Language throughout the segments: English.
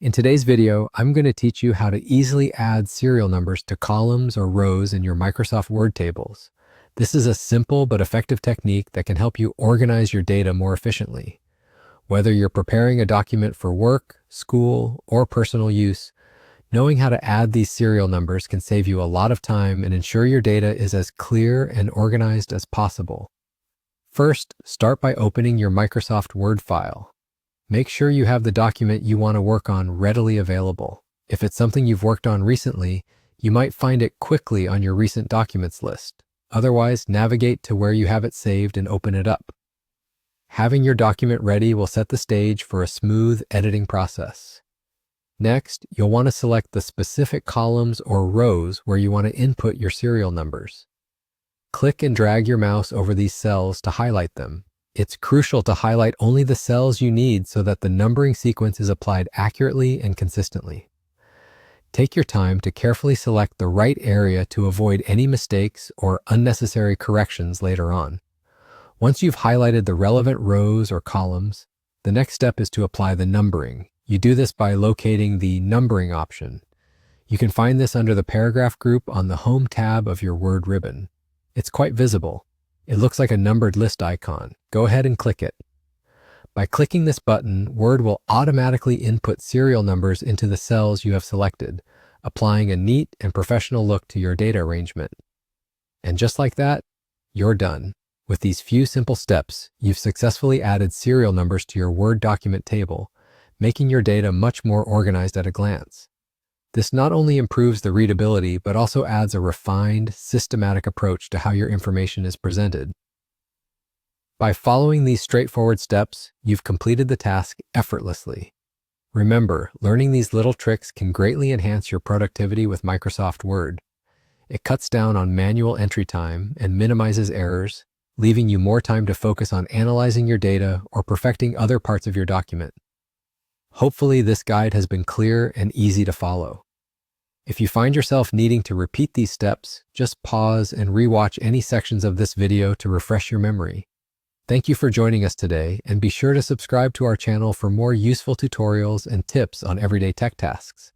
In today's video, I'm going to teach you how to easily add serial numbers to columns or rows in your Microsoft Word tables. This is a simple but effective technique that can help you organize your data more efficiently. Whether you're preparing a document for work, school, or personal use, knowing how to add these serial numbers can save you a lot of time and ensure your data is as clear and organized as possible. First, start by opening your Microsoft Word file. Make sure you have the document you want to work on readily available. If it's something you've worked on recently, you might find it quickly on your recent documents list. Otherwise, navigate to where you have it saved and open it up. Having your document ready will set the stage for a smooth editing process. Next, you'll want to select the specific columns or rows where you want to input your serial numbers. Click and drag your mouse over these cells to highlight them. It's crucial to highlight only the cells you need so that the numbering sequence is applied accurately and consistently. Take your time to carefully select the right area to avoid any mistakes or unnecessary corrections later on. Once you've highlighted the relevant rows or columns, the next step is to apply the numbering. You do this by locating the numbering option. You can find this under the paragraph group on the Home tab of your Word ribbon. It's quite visible. It looks like a numbered list icon. Go ahead and click it. By clicking this button, Word will automatically input serial numbers into the cells you have selected, applying a neat and professional look to your data arrangement. And just like that, you're done. With these few simple steps, you've successfully added serial numbers to your Word document table, making your data much more organized at a glance. This not only improves the readability, but also adds a refined, systematic approach to how your information is presented. By following these straightforward steps, you've completed the task effortlessly. Remember, learning these little tricks can greatly enhance your productivity with Microsoft Word. It cuts down on manual entry time and minimizes errors, leaving you more time to focus on analyzing your data or perfecting other parts of your document. Hopefully, this guide has been clear and easy to follow. If you find yourself needing to repeat these steps, just pause and rewatch any sections of this video to refresh your memory. Thank you for joining us today, and be sure to subscribe to our channel for more useful tutorials and tips on everyday tech tasks.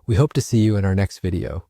We hope to see you in our next video.